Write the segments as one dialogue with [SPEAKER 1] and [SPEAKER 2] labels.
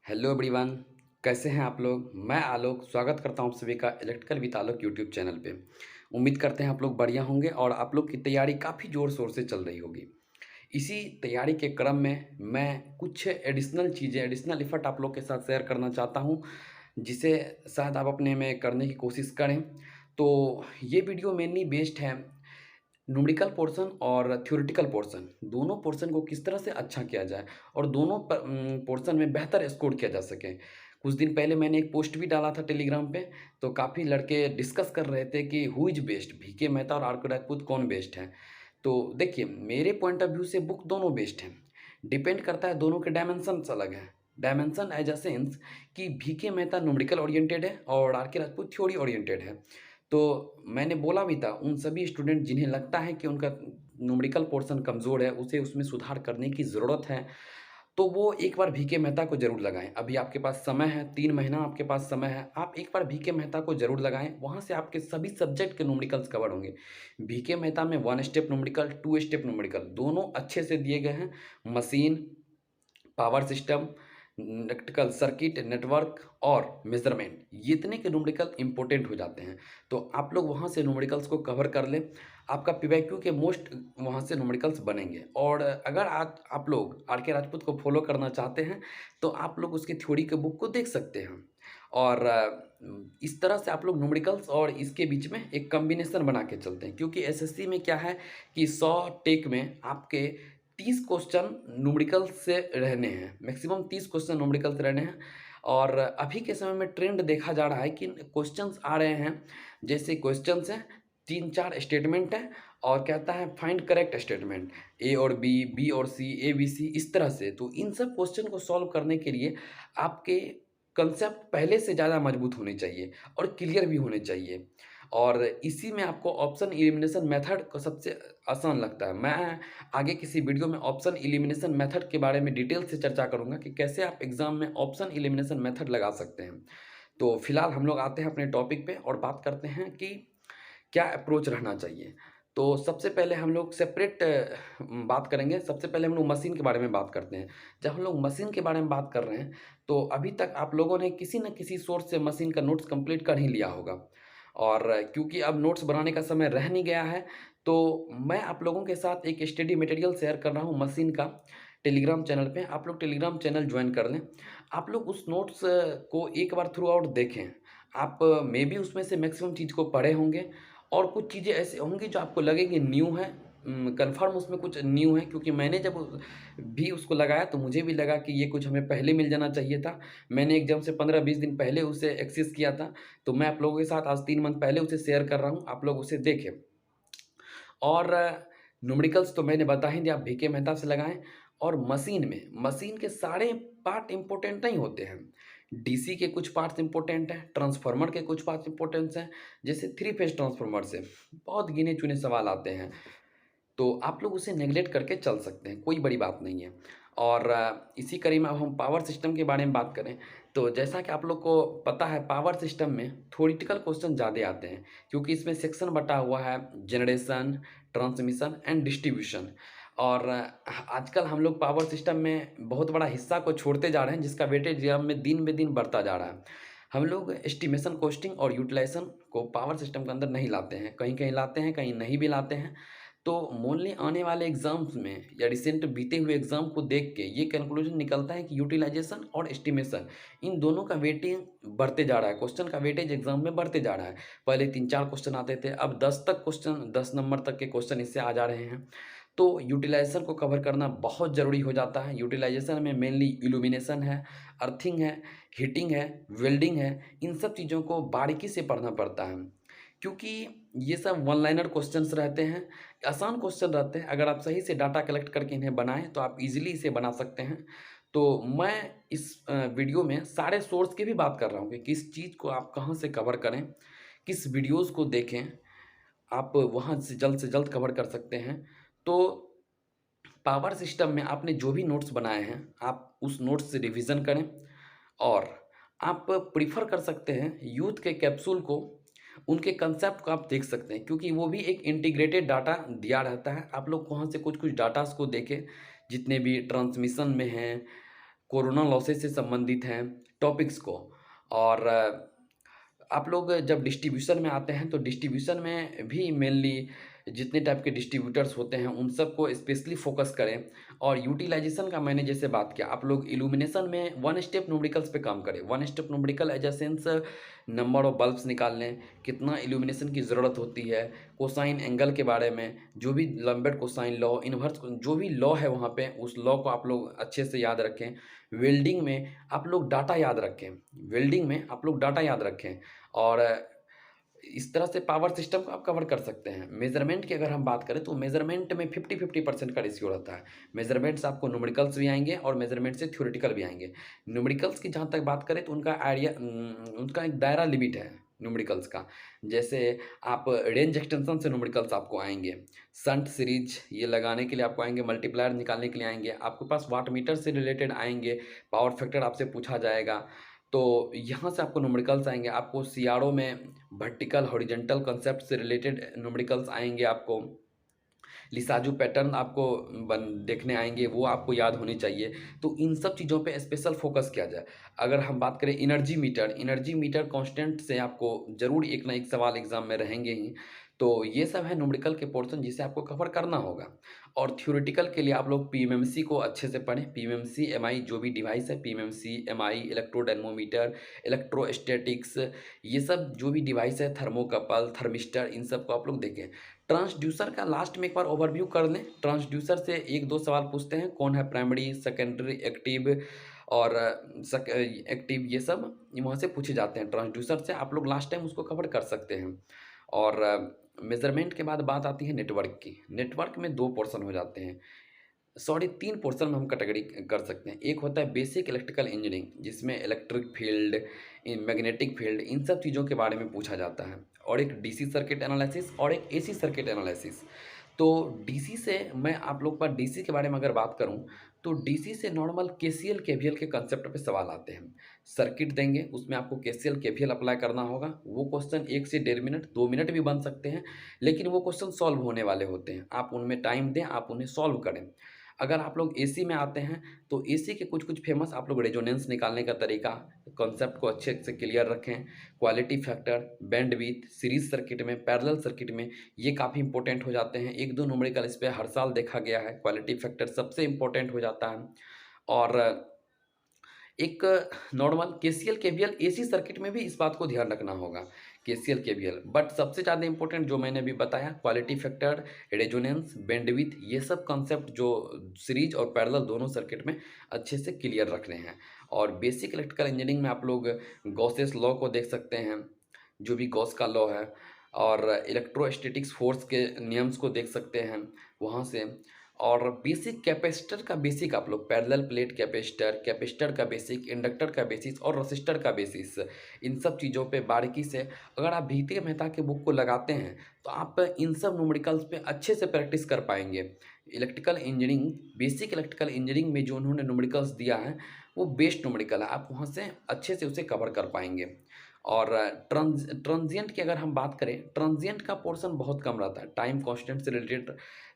[SPEAKER 1] Hello everyone. कैसे हैं आप लोग। मैं आलोक स्वागत करता हूं आप सभी का electrical with Alok YouTube channel पे। उम्मीद करते हैं आप लोग बढ़िया होंगे और आप लोग की तैयारी काफ़ी ज़ोर शोर से चल रही होगी। इसी तैयारी के क्रम में मैं कुछ एडिशनल एफर्ट आप लोग के साथ शेयर करना चाहता हूं, जिसे शायद आप अपने में करने की कोशिश करें। तो ये वीडियो मेनली बेस्ड है न्यूमेरिकल पोर्शन और थ्योरेटिकल पोर्शन, दोनों पोर्शन को किस तरह से अच्छा किया जाए और दोनों पोर्शन में बेहतर स्कोर किया जा सके। कुछ दिन पहले मैंने एक पोस्ट भी डाला था टेलीग्राम पे, तो काफ़ी लड़के डिस्कस कर रहे थे कि who is best, VK Mehta और आर के राजपूत कौन बेस्ट है। तो देखिए, मेरे पॉइंट ऑफ व्यू से बुक दोनों बेस्ट हैं। डिपेंड करता है, दोनों के डायमेंशंस अलग हैं। डायमेंशन एज अ सेंस कि वीके मेहता न्यूमेरिकल ओरिएंटेड है और आर के राजपूत थ्योरी ओरिएंटेड है। तो मैंने बोला भी था उन सभी स्टूडेंट जिन्हें लगता है कि उनका न्यूमेरिकल पोर्शन कमज़ोर है, उसे उसमें सुधार करने की ज़रूरत है, तो वो एक बार वीके मेहता को ज़रूर लगाएँ। अभी आपके पास समय है, 3 महीना आपके पास समय है, आप एक बार वीके मेहता को ज़रूर लगाएँ, वहाँ से आपके सभी सब्जेक्ट के न्यूमेरिकल्स कवर होंगे। वीके मेहता में 1 स्टेप न्यूमेरिकल, 2 स्टेप न्यूमेरिकल दोनों अच्छे से दिए गए हैं। Machine, power system, electrical circuit, network और मेज़रमेंट, ये इतने के न्यूमेरिकल इम्पोर्टेंट हो जाते हैं। तो आप लोग वहाँ से न्यूमेरिकल्स को कवर कर लें। आपका पीवाईक्यू के मोस्ट वहाँ से न्यूमेरिकल्स बनेंगे। और अगर आज आप लोग आर के राजपूत को फॉलो करना चाहते हैं, तो आप लोग उसकी थ्योरी के बुक को देख सकते हैं। और इस तरह से आप लोग न्यूमेरिकल्स और इसके बीच में एक कॉम्बिनेशन बना के चलते हैं, क्योंकि एसएससी में क्या है कि 100 टेक में आपके 30 क्वेश्चन न्यूमेरिकल से रहने हैं, मैक्सिमम 30 क्वेश्चन न्यूमेरिकल से रहने हैं। और अभी के समय में ट्रेंड देखा जा रहा है कि क्वेश्चंस आ रहे हैं, जैसे क्वेश्चंस हैं 3-4 स्टेटमेंट हैं और कहता है फाइंड करेक्ट स्टेटमेंट, ए और बी, बी और सी, ए बी सी, इस तरह से। तो इन सब क्वेश्चन को सॉल्व करने के लिए आपके कंसेप्ट पहले से ज़्यादा मजबूत होने चाहिए और क्लियर भी होने चाहिए। और इसी में आपको ऑप्शन एलिमिनेशन मेथड को सबसे आसान लगता है। मैं आगे किसी वीडियो में ऑप्शन एलिमिनेशन मेथड के बारे में डिटेल से चर्चा करूँगा कि कैसे आप एग्ज़ाम में ऑप्शन एलिमिनेशन मेथड लगा सकते हैं। तो फिलहाल हम लोग आते हैं अपने टॉपिक पे और बात करते हैं कि क्या अप्रोच रहना चाहिए। तो सबसे पहले हम लोग सेपरेट बात करेंगे। सबसे पहले हम लोग मशीन के बारे में बात करते हैं। जब हम लोग मशीन के बारे में बात कर रहे हैं, तो अभी तक आप लोगों ने किसी न किसी सोर्स से मशीन का नोट्स कंप्लीट कर ही लिया होगा। और क्योंकि अब नोट्स बनाने का समय रह नहीं गया है, तो मैं आप लोगों के साथ एक स्टडी मटेरियल शेयर कर रहा हूँ मशीन का, टेलीग्राम चैनल पे। आप लोग टेलीग्राम चैनल जॉइन कर लें। आप लोग उस नोट्स को एक बार थ्रू आउट देखें। आप मे बी उसमें से मैक्सिमम चीज़ को पढ़े होंगे और कुछ चीज़ें ऐसी होंगी जो आपको लगेंगी न्यू है। कन्फर्म उसमें कुछ न्यू है, क्योंकि मैंने जब भी उसको लगाया तो मुझे भी लगा कि ये कुछ हमें पहले मिल जाना चाहिए था। मैंने एग्ज़ाम से 15-20 दिन पहले उसे एक्सेस किया था, तो मैं आप लोगों के साथ आज 3 मंथ पहले उसे शेयर कर रहा हूँ, आप लोग उसे देखें। और न्यूमेरिकल्स तो मैंने बता ही दिया, आप वीके मेहता से लगाएँ। और मशीन के सारे पार्ट इम्पोर्टेंट नहीं होते हैं। डीसी के कुछ पार्ट्स इम्पोर्टेंट हैं, ट्रांसफार्मर के कुछ पार्ट्स इम्पोर्टेंट्स हैं, जैसे 3 फेज ट्रांसफार्मर से बहुत गिने-चुने सवाल आते हैं। तो आप लोग उसे नेगलेक्ट करके चल सकते हैं, कोई बड़ी बात नहीं है। और इसी कड़ी में अब हम पावर सिस्टम के बारे में बात करें, तो जैसा कि आप लोग को पता है, पावर सिस्टम में थ्योरेटिकल क्वेश्चन ज़्यादा आते हैं, क्योंकि इसमें सेक्शन बँटा हुआ है जनरेशन, ट्रांसमिशन एंड डिस्ट्रीब्यूशन। और आजकल हम लोग पावर सिस्टम में बहुत बड़ा हिस्सा को छोड़ते जा रहे हैं, जिसका वेटेज एग्जाम में दिन-ब-दिन बढ़ता जा रहा है। हम लोग एस्टिमेशन, कॉस्टिंग और यूटिलाइज़ेशन को पावर सिस्टम के अंदर नहीं लाते हैं, कहीं-कहीं लाते हैं, कहीं नहीं भी लाते हैं। तो मोस्टली आने वाले एग्ज़ाम्स में या रिसेंट बीते हुए एग्ज़ाम को देख के ये कंक्लूजन निकलता है कि यूटिलाइज़ेशन और एस्टिमेशन, इन दोनों का वेटेज बढ़ते जा रहा है, क्वेश्चन का वेटेज एग्ज़ाम में बढ़ते जा रहा है। पहले 3-4 क्वेश्चन आते थे, अब 10 तक क्वेश्चन, 10 नंबर तक के क्वेश्चन इससे आ जा रहे हैं। तो यूटिलाइज़ेशन को कवर करना बहुत ज़रूरी हो जाता है। यूटिलाइज़ेशन में मेनली इल्यूमिनेशन है, अर्थिंग है, हीटिंग है, वेल्डिंग है, इन सब चीज़ों को बारीकी से पढ़ना पड़ता है, क्योंकि ये सब वन लाइनर क्वेश्चंस रहते हैं, आसान क्वेश्चन रहते हैं। अगर आप सही से डाटा कलेक्ट करके इन्हें बनाएँ, तो आप ईज़िली इसे बना सकते हैं। तो मैं इस वीडियो में सारे सोर्स की भी बात कर रहा हूँ कि किस चीज़ को आप कहाँ से कवर करें, किस वीडियोज़ को देखें, आप वहाँ से जल्द कवर कर सकते हैं। तो पावर सिस्टम में आपने जो भी नोट्स बनाए हैं, आप उस नोट्स से रिवीजन करें। और आप प्रेफ़र कर सकते हैं यूथ के कैप्सूल को, उनके कंसेप्ट को आप देख सकते हैं, क्योंकि वो भी एक इंटीग्रेटेड डाटा दिया रहता है। आप लोग वहाँ से कुछ-कुछ डाटाज़ को देखें, जितने भी ट्रांसमिशन में हैं, कोरोना लॉसेस से संबंधित हैं टॉपिक्स को। और आप लोग जब डिस्ट्रीब्यूशन में आते हैं तो डिस्ट्रीब्यूशन में भी मेनली जितने टाइप के डिस्ट्रीब्यूटर्स होते हैं उन सबको स्पेशली फोकस करें। और यूटिलाइजेशन का मैंने जैसे बात किया, आप लोग इल्यूमिनेशन में वन स्टेप न्यूमेरिकल्स पे काम करें। One step numerical as a sense number of bulbs निकाल लें, कितना इल्यूमिनेशन की ज़रूरत होती है, कोसाइन एंगल के बारे में, जो भी लंबेट कोसाइन लॉ, इन्वर्स जो भी लॉ है वहाँ पे उस लॉ को आप लोग अच्छे से याद रखें। वेल्डिंग में आप लोग डाटा याद रखें, वेल्डिंग में आप लोग डाटा याद रखें। और इस तरह से पावर सिस्टम को आप कवर कर सकते हैं। मेज़रमेंट की अगर हम बात करें तो मेज़रमेंट में 50-50% का रेशियो रहता है। मेज़रमेंट्स आपको न्यूमेरिकल्स भी आएँगे और मेज़रमेंट से थ्योरेटिकल भी आएँगे। न्यूमेरिकल्स की जहाँ तक बात करें तो उनका आइडिया उनका एक दायरा लिमिट है न्यूमेरिकल्स का। जैसे आप रेंज एक्सटेंशन से न्यूमेरिकल्स आपको आएँगे, शंट सीरीज ये लगाने के लिए आपको आएँगे, मल्टीप्लायर निकालने के लिए आएँगे, आपके पास वाट मीटर से रिलेटेड आएँगे, पावर फैक्टर आपसे पूछा जाएगा। तो यहाँ से आपको न्यूमेरिकल्स आएँगे, आपको सीआरओ में वर्टिकल हॉरिजॉन्टल कांसेप्ट से रिलेटेड न्यूमेरिकल्स आएँगे आपको। लिसाजू पैटर्न आपको बन देखने आएँगे, वो आपको याद होनी चाहिए। तो इन सब चीज़ों पे स्पेशल फ़ोकस किया जाए। अगर हम बात करें एनर्जी मीटर कांस्टेंट से आपको ज़रूर एक ना एक सवाल एग्ज़ाम में रहेंगे ही। तो ये सब है न्यूमेरिकल के पोर्शन जिसे आपको कवर करना होगा। और थ्योरेटिकल के लिए आप लोग पीएमएमसी को अच्छे से पढ़ें। पीएमएमसी, एमआई जो भी डिवाइस है, पीएमएमसी, एमआई, इलेक्ट्रोडायनेमोमीटर, इलेक्ट्रोस्टैटिक्स, ये सब जो भी डिवाइस है, थर्मोकपल, थर्मिस्टर, इन सब को आप लोग देखें। ट्रांसड्यूसर का लास्ट में एक बार ओवरव्यू कर लें। ट्रांसड्यूसर से 1-2 सवाल पूछते हैं, कौन है प्राइमरी, सेकेंडरी, एक्टिव और एक्टिव, ये सब वहाँ से पूछे जाते हैं। ट्रांसड्यूसर से आप लोग लास्ट टाइम उसको कवर कर सकते हैं। और मेज़रमेंट के बाद बात आती है नेटवर्क की। नेटवर्क में 2 पोर्शन हो जाते हैं, सॉरी 3 पोर्शन में हम कैटेगरी कर सकते हैं। एक होता है बेसिक इलेक्ट्रिकल इंजीनियरिंग जिसमें इलेक्ट्रिक फील्ड, मैग्नेटिक फील्ड, इन सब चीज़ों के बारे में पूछा जाता है। और एक डीसी सर्किट एनालिसिस और एक एसी सर्किट एनालिसिस। तो डीसी से मैं आप लोग पर डीसी के बारे में अगर बात करूं तो डीसी से नॉर्मल केसीएल केवीएल के कंसेप्ट पे सवाल आते हैं। सर्किट देंगे, उसमें आपको केसीएल केवीएल अप्लाई करना होगा। वो क्वेश्चन 1 से 1.5 मिनट, 2 मिनट भी बन सकते हैं, लेकिन वो क्वेश्चन सॉल्व होने वाले होते हैं। आप उनमें टाइम दें, आप उन्हें सॉल्व करें। अगर आप लोग एसी में आते हैं तो एसी के कुछ-कुछ फेमस आप लोग रेजोनेंस निकालने का तरीका, कॉन्सेप्ट को अच्छे से क्लियर रखें। Quality factor, bandwidth, series circuit में, पैरेलल सर्किट में ये काफ़ी इंपॉर्टेंट हो जाते हैं। 1-2 न्यूमेरिकल इस पे हर साल देखा गया है। क्वालिटी फैक्टर सबसे इम्पोर्टेंट हो जाता है। और एक normal KCL KVL AC circuit में भी इस बात को ध्यान रखना होगा, केसीएल केवीएल। बट सबसे ज़्यादा इंपॉर्टेंट जो मैंने अभी बताया, क्वालिटी फैक्टर, रेजोनेंस, बैंडविड्थ, ये सब कॉन्सेप्ट जो सीरीज और पैरेलल दोनों सर्किट में अच्छे से क्लियर रखने हैं। और बेसिक इलेक्ट्रिकल इंजीनियरिंग में आप लोग गॉसेस लॉ को देख सकते हैं, जो भी गॉस का लॉ है, और इलेक्ट्रोस्टैटिक्स फोर्स के नियम्स को देख सकते हैं वहाँ से। और बेसिक कैपेसिटर का बेसिक आप लोग पैरेलल प्लेट कैपेसिटर, कैपेसिटर का बेसिक, इंडक्टर का बेसिस और रेसिस्टर का बेसिस, इन सब चीज़ों पे बारीकी से अगर आप भीते मेहता के बुक को लगाते हैं तो आप इन सब न्यूमेरिकल्स पे अच्छे से प्रैक्टिस कर पाएंगे। Electrical engineering, basic electrical engineering में जो उन्होंने न्यूमेरिकल्स दिया है वो बेस्ट न्यूमेरिकल है, आप वहाँ से अच्छे से उसे कवर कर पाएंगे। और ट्रांजिएंट की अगर हम बात करें, ट्रांजिएंट का पोर्शन बहुत कम रहता है। टाइम कांस्टेंट से रिलेटेड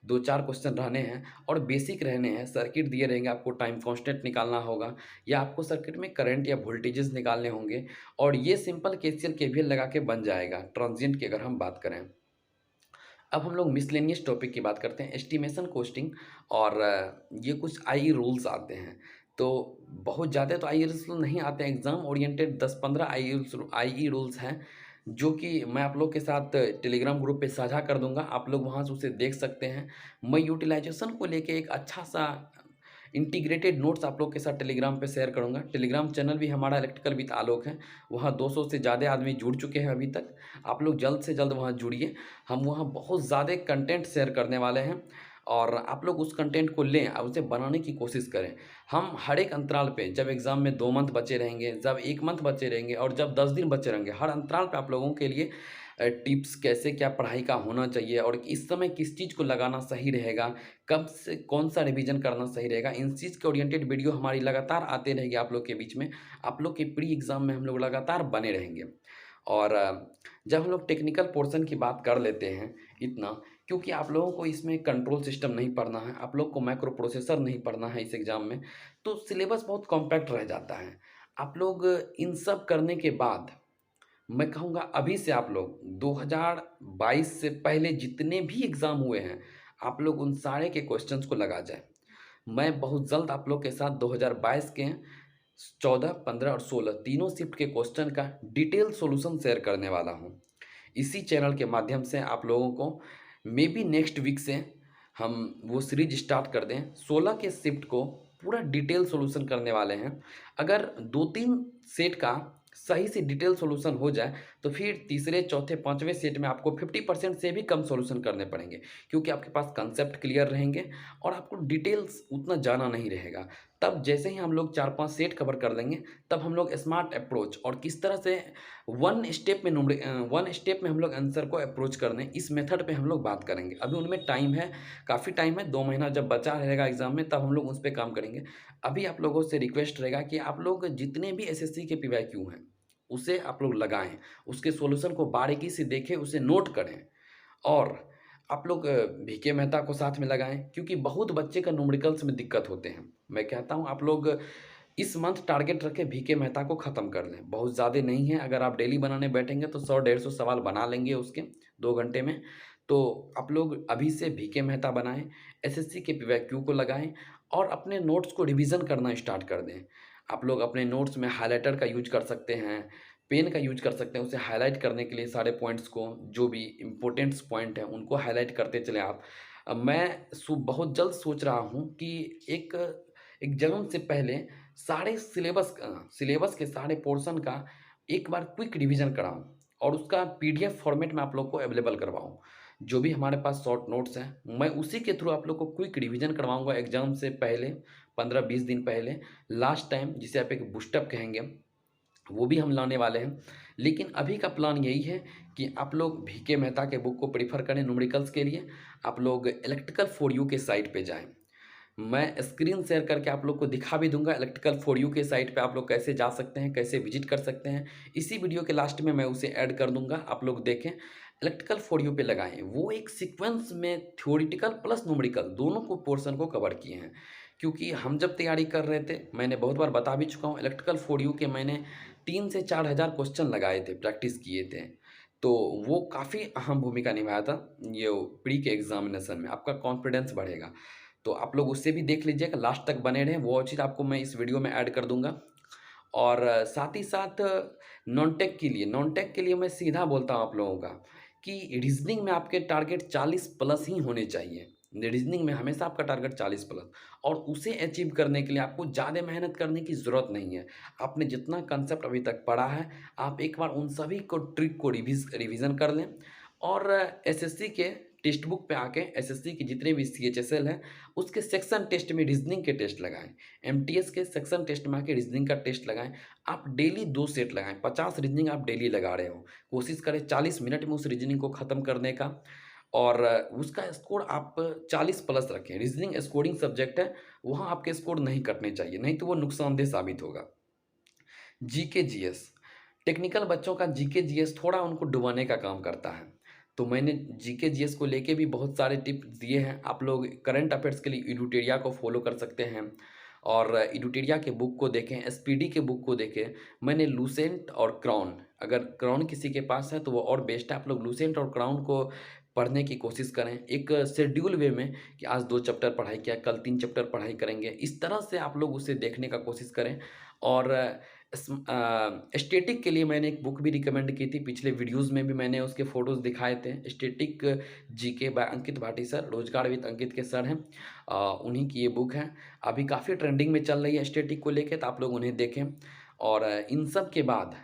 [SPEAKER 1] 2-4 क्वेश्चन रहने हैं और बेसिक रहने हैं। सर्किट दिए रहेंगे, आपको टाइम कांस्टेंट निकालना होगा या आपको सर्किट में करंट या वोल्टेजेस निकालने होंगे, और ये सिंपल केसीएल केवीएल लगा के बन जाएगा ट्रांजिएंट की अगर हम बात करें। अब हम लोग मिसलेनियस टॉपिक की बात करते हैं, एस्टिमेशन, कोस्टिंग, और ये कुछ आईई रूल्स आते हैं। तो बहुत ज़्यादा तो आईई रूल्स नहीं आते हैं, एग्ज़ाम ओरिएंटेड 10-15 आईई रूल्स हैं जो कि मैं आप लोग के साथ टेलीग्राम ग्रुप पे साझा कर दूंगा। आप लोग वहाँ से उसे देख सकते हैं। मैं यूटिलाइजेशन को लेके एक अच्छा सा इंटीग्रेटेड नोट्स आप लोग के साथ टेलीग्राम पे शेयर करूंगा। टेलीग्राम चैनल भी हमारा इलेक्ट्रिकल विद आलोक है, वहाँ 200 से ज़्यादा आदमी जुड़ चुके हैं अभी तक। आप लोग जल्द से जल्द वहाँ जुड़िए, हम वहाँ बहुत ज़्यादा कंटेंट शेयर करने वाले हैं और आप लोग उस कंटेंट को लें और उसे बनाने की कोशिश करें। हम हर एक अंतराल पे, जब एग्ज़ाम में 2 मंथ बचे रहेंगे, जब 1 मंथ बचे रहेंगे और जब 10 दिन बचे रहेंगे, हर अंतराल पे आप लोगों के लिए टिप्स, कैसे क्या पढ़ाई का होना चाहिए और इस समय किस चीज़ को लगाना सही रहेगा, कब से कौन सा रिवीजन करना सही रहेगा, इन चीज़ के ओरिएंटेड वीडियो हमारी लगातार आते रहेगी आप लोग के बीच में। आप लोग के प्री एग्ज़ाम में हम लोग लगातार बने रहेंगे। और जब हम लोग टेक्निकल पोर्शन की बात कर लेते हैं इतना, क्योंकि आप लोगों को इसमें कंट्रोल सिस्टम नहीं पढ़ना है, आप लोग को माइक्रो प्रोसेसर नहीं पढ़ना है इस एग्ज़ाम में, तो सिलेबस बहुत कॉम्पैक्ट रह जाता है। आप लोग इन सब करने के बाद मैं कहूँगा अभी से आप लोग 2022 से पहले जितने भी एग्ज़ाम हुए हैं, आप लोग उन सारे के क्वेश्चंस को लगा जाएँ। मैं बहुत जल्द आप लोग के साथ 2022 के 14, 15 और 16 तीनों शिफ्ट के क्वेश्चन का डिटेल सॉल्यूशन शेयर करने वाला हूँ। इसी चैनल के माध्यम से आप लोगों को मे बी नेक्स्ट वीक से हम वो सीरीज स्टार्ट कर दें। 16 के शिफ्ट को पूरा डिटेल सॉल्यूशन करने वाले हैं। अगर 2-3 सेट का सही से डिटेल सॉल्यूशन हो जाए तो फिर तीसरे, चौथे, पाँचवें सेट में आपको 50% से भी कम सॉल्यूशन करने पड़ेंगे, क्योंकि आपके पास कंसेप्ट क्लियर रहेंगे और आपको डिटेल्स उतना जाना नहीं रहेगा। तब जैसे ही हम लोग 4-5 सेट कवर कर लेंगे, तब हम लोग स्मार्ट अप्रोच और किस तरह से वन स्टेप में हम लोग आंसर को अप्रोच करने, इस मेथड पे हम लोग बात करेंगे। अभी उनमें टाइम है, काफ़ी टाइम है, 2 महीना जब बचा रहेगा एग्ज़ाम में तब हम लोग उस पे काम करेंगे। अभी आप लोगों से रिक्वेस्ट रहेगा कि आप लोग जितने भी एसएससी के पीवाईक्यू हैं, उसे आप लोग लगाएँ, उसके सॉल्यूशन को बारीकी से देखें, उसे नोट करें और आप लोग वीके मेहता को साथ में लगाएँ, क्योंकि बहुत बच्चे का न्यूमेरिकल्स में दिक्कत होते हैं। मैं कहता हूँ आप लोग इस मंथ टारगेट रखें, वीके मेहता को ख़त्म कर लें। बहुत ज़्यादा नहीं है, अगर आप डेली बनाने बैठेंगे तो 100-150 सवाल बना लेंगे उसके 2 घंटे में। तो आप लोग अभी से वीके मेहता बनाएँ, एसएससी के पीवाईक्यू को लगाएँ और अपने नोट्स को रिवीज़न करना स्टार्ट कर दें। आप लोग अपने नोट्स में हाइलाइटर का यूज़ कर सकते हैं, पेन का यूज़ कर सकते हैं, उसे हाइलाइट करने के लिए सारे पॉइंट्स को, जो भी इम्पोर्टेंट्स पॉइंट हैं, उनको हाइलाइट करते चलें आप। मैं बहुत जल्द सोच रहा हूँ कि एक एग्ज़ाम से पहले सारे सिलेबस के सारे पोर्शन का एक बार क्विक रिवीजन कराऊँ और उसका पीडीएफ फॉर्मेट में आप लोग को अवेलेबल करवाऊँ। जो भी हमारे पास शॉर्ट नोट्स हैं, मैं उसी के थ्रू आप लोग को क्विक रिवीजन करवाऊँगा एग्ज़ाम से पहले, 15-20 दिन पहले, लास्ट टाइम जिसे आप एक बूस्टअप कहेंगे, वो भी हम लाने वाले हैं। लेकिन अभी का प्लान यही है कि आप लोग वीके मेहता के बुक को प्रेफ़र करें न्यूमेरिकल्स के लिए। आप लोग इलेक्ट्रिकल फॉर यू के साइट पे जाएँ। मैं स्क्रीन शेयर करके आप लोग को दिखा भी दूँगा इलेक्ट्रिकल फॉर यू के साइट पे आप लोग कैसे जा सकते हैं, कैसे विज़िट कर सकते हैं। इसी वीडियो के लास्ट में मैं उसे ऐड कर दूँगा, आप लोग देखें। इलेक्ट्रिकल फॉर यू पे लगाएँ, वो एक सीक्वेंस में थ्योरेटिकल प्लस न्यूमेरिकल दोनों को पोर्शन को कवर किए हैं। क्योंकि हम जब तैयारी कर रहे थे, मैंने बहुत बार बता भी चुका हूँ, इलेक्ट्रिकल फॉर यू के मैंने 3 से 4 हज़ार क्वेश्चन लगाए थे, प्रैक्टिस किए थे। तो वो काफ़ी अहम भूमिका निभाया था, ये प्री के एग्ज़ामिनेशन में, आपका कॉन्फिडेंस बढ़ेगा। तो आप लोग उससे भी देख लीजिएगा, लास्ट तक बने रहें, वो चीज़ आपको मैं इस वीडियो में ऐड कर दूँगा। और साथ ही साथ नॉन टेक के लिए मैं सीधा बोलता हूँ आप लोगों का कि रीज़निंग में आपके टारगेट 40 प्लस ही होने चाहिए। रीज़निंग में हमेशा आपका टारगेट 40 प्लस, और उसे अचीव करने के लिए आपको ज़्यादा मेहनत करने की ज़रूरत नहीं है। आपने जितना कंसेप्ट अभी तक पढ़ा है, आप एक बार उन सभी को ट्रिक को रिवीज़न कर लें और एसएससी के टेक्स्ट बुक पे आके एसएससी के जितने भी सीएचएसएल हैं, उसके सेक्शन टेस्ट में रीज़निंग के टेस्ट लगाएँ। एमटीएस के सेक्शन टेस्ट में आके रीज़निंग का टेस्ट लगाएँ। आप डेली 2 सेट लगाएँ, 50 रीज़निंग आप डेली लगा रहे हो। कोशिश करें 40 मिनट में उस रीज़निंग को ख़त्म करने का और उसका स्कोर आप 40 प्लस रखें। रीज़निंग स्कोरिंग सब्जेक्ट है, वहाँ आपके स्कोर नहीं कटने चाहिए, नहीं तो वो नुकसानदेह साबित होगा। जीके जीएस, टेक्निकल बच्चों का जीके जीएस थोड़ा उनको डुबाने का काम करता है। तो मैंने जीके जीएस को लेके भी बहुत सारे टिप्स दिए हैं। आप लोग करंट अफेयर्स के लिए एडुटेरिया को फॉलो कर सकते हैं और एडुटेरिया के बुक को देखें, एसपीडी के बुक को देखें। मैंने लूसेंट और क्राउन, अगर क्राउन किसी के पास है तो वो और बेस्ट है। आप लोग लूसेंट और क्राउन को पढ़ने की कोशिश करें, एक शेड्यूल वे में कि आज 2 चैप्टर पढ़ाई किया, कल 3 चैप्टर पढ़ाई करेंगे। इस तरह से आप लोग उसे देखने का कोशिश करें। और स्टैटिक के लिए मैंने एक बुक भी रिकमेंड की थी, पिछले वीडियोज़ में भी मैंने उसके फ़ोटोज़ दिखाए थे। Static GK by Ankit Bhati sir, रोज़गार विद अंकित के सर हैं। उन्हीं की ये बुक है। अभी काफ़ी ट्रेंडिंग में चल रही है स्टैटिक को लेके, तो आप लोग उन्हें देखें। और इन सब के बाद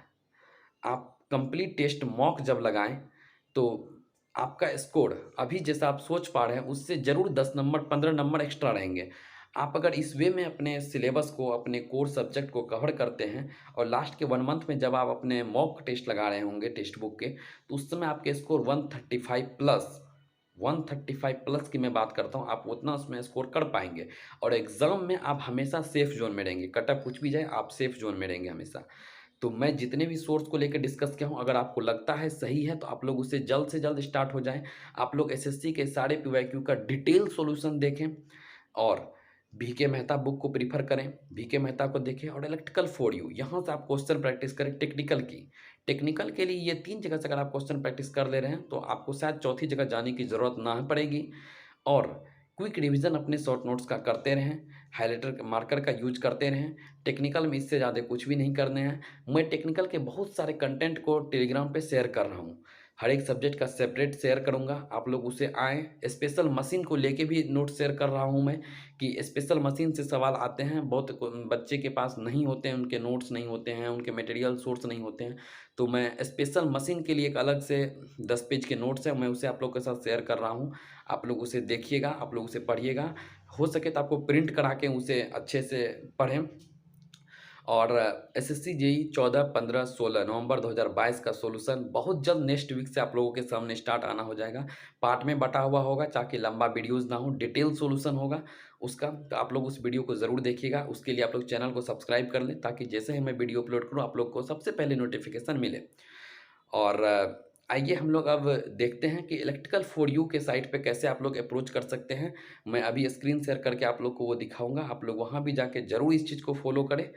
[SPEAKER 1] आप कंप्लीट टेस्ट मॉक जब लगाएँ, तो आपका स्कोर अभी जैसा आप सोच पा रहे हैं, उससे ज़रूर 10 नंबर, 15 नंबर एक्स्ट्रा रहेंगे। आप अगर इस वे में अपने सिलेबस को, अपने कोर सब्जेक्ट को कवर करते हैं और लास्ट के 1 मंथ में जब आप अपने मॉक टेस्ट लगा रहे होंगे टेक्स्ट बुक के, तो उस समय आपके स्कोर 135 प्लस की मैं बात करता हूँ, आप उतना उसमें स्कोर कर पाएँगे और एग्ज़ाम में आप हमेशा सेफ ज़ोन में रहेंगे। कट ऑफ कुछ भी जाए, आप सेफ ज़ोन में रहेंगे हमेशा। तो मैं जितने भी सोर्स को लेकर डिस्कस किया हूँ, अगर आपको लगता है सही है तो आप लोग उससे जल्द से जल्द स्टार्ट हो जाएँ। आप लोग एसएससी के सारे पीवाईक्यू का डिटेल सॉल्यूशन देखें और बीके मेहता बुक को प्रेफ़र करें। बीके मेहता को देखें और इलेक्ट्रिकल फॉर यू यहाँ से आप क्वेश्चन प्रैक्टिस करें टेक्निकल की। टेक्निकल के लिए ये 3 जगह से अगर आप क्वेश्चन प्रैक्टिस कर ले रहे हैं, तो आपको शायद चौथी जगह जाने की ज़रूरत ना पड़ेगी। और क्विक रिवीजन अपने शॉर्ट नोट्स का करते रहें, हाइलाइटर मार्कर का यूज़ करते रहें। टेक्निकल में इससे ज़्यादा कुछ भी नहीं करने हैं। मैं टेक्निकल के बहुत सारे कंटेंट को टेलीग्राम पे शेयर कर रहा हूँ। हर एक सब्जेक्ट का सेपरेट शेयर करूँगा, आप लोग उसे आएँ। स्पेशल मशीन को लेके भी नोट शेयर कर रहा हूँ मैं, कि स्पेशल मशीन से सवाल आते हैं, बहुत बच्चे के पास नहीं होते हैं, उनके नोट्स नहीं होते हैं, उनके मटेरियल सोर्स नहीं होते हैं। तो मैं स्पेशल मशीन के लिए एक अलग से 10 पेज के नोट्स हैं, मैं उसे आप लोग के साथ शेयर कर रहा हूँ। आप लोग उसे देखिएगा, आप लोग उसे पढ़िएगा। हो सके तो आपको प्रिंट करा के उसे अच्छे से पढ़ें। और एसएससी जेईई 14, 15, 16 नवंबर 2022 का सॉल्यूशन बहुत जल्द नेक्स्ट वीक से आप लोगों के सामने स्टार्ट आना हो जाएगा। पार्ट में बँटा हुआ होगा ताकि लंबा वीडियोज़ ना हो, डिटेल सॉल्यूशन होगा उसका। तो आप लोग उस वीडियो को ज़रूर देखिएगा। उसके लिए आप लोग चैनल को सब्सक्राइब कर लें, ताकि जैसे ही मैं वीडियो अपलोड करूँ, आप लोग को सबसे पहले नोटिफ़िकेशन मिले। और आइए हम लोग अब देखते हैं कि इलेक्ट्रिकल फॉर यू के साइट पे कैसे आप लोग अप्रोच कर सकते हैं। मैं अभी स्क्रीन शेयर करके आप लोग को वो दिखाऊँगा। आप लोग वहाँ भी जाके ज़रूर इस चीज़ को फ़ॉलो करें।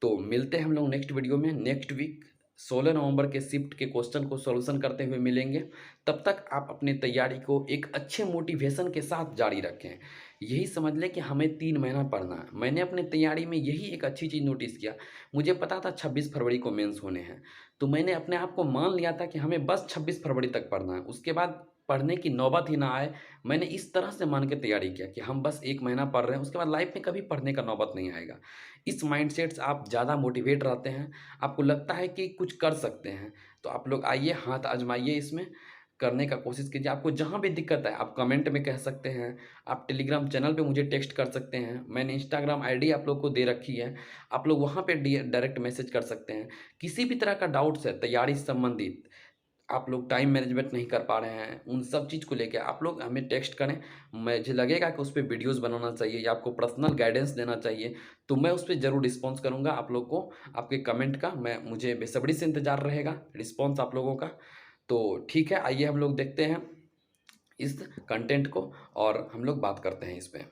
[SPEAKER 1] तो मिलते हैं हम लोग नेक्स्ट वीडियो में। नेक्स्ट वीक 16 नवंबर के शिफ्ट के क्वेश्चन को सॉल्यूशन करते हुए मिलेंगे। तब तक आप अपनी तैयारी को एक अच्छे मोटिवेशन के साथ जारी रखें। यही समझ लें कि हमें 3 महीना पढ़ना है। मैंने अपनी तैयारी में यही एक अच्छी चीज़ नोटिस किया। मुझे पता था 26 फरवरी को मेंस होने हैं, तो मैंने अपने आप को मान लिया था कि हमें बस 26 फरवरी तक पढ़ना है। उसके बाद पढ़ने की नौबत ही ना आए। मैंने इस तरह से मान के तैयारी किया कि हम बस 1 महीना पढ़ रहे हैं, उसके बाद लाइफ में कभी पढ़ने का नौबत नहीं आएगा। इस माइंडसेट से आप ज़्यादा मोटिवेट रहते हैं, आपको लगता है कि कुछ कर सकते हैं, तो आप लोग आइए, हाथ आज़माइए, इसमें करने का कोशिश कीजिए। आपको जहाँ भी दिक्कत है आप कमेंट में कह सकते हैं, आप टेलीग्राम चैनल पे मुझे टेक्स्ट कर सकते हैं। मैंने इंस्टाग्राम आईडी आप लोग को दे रखी है, आप लोग वहाँ पे डायरेक्ट मैसेज कर सकते हैं। किसी भी तरह का डाउट्स है तैयारी से संबंधित, आप लोग टाइम मैनेजमेंट नहीं कर पा रहे हैं, उन सब चीज़ को लेके आप लोग हमें टेक्स्ट करें। मुझे लगेगा कि उस पे वीडियोज़ बनाना चाहिए या आपको पर्सनल गाइडेंस देना चाहिए, तो मैं उस पे ज़रूर रिस्पॉन्स करूँगा आप लोग को। आपके कमेंट का मुझे बेसब्री से इंतज़ार रहेगा रिस्पॉन्स आप लोगों का। तो ठीक है, आइए हम लोग देखते हैं इस कंटेंट को और हम लोग बात करते हैं इस पे।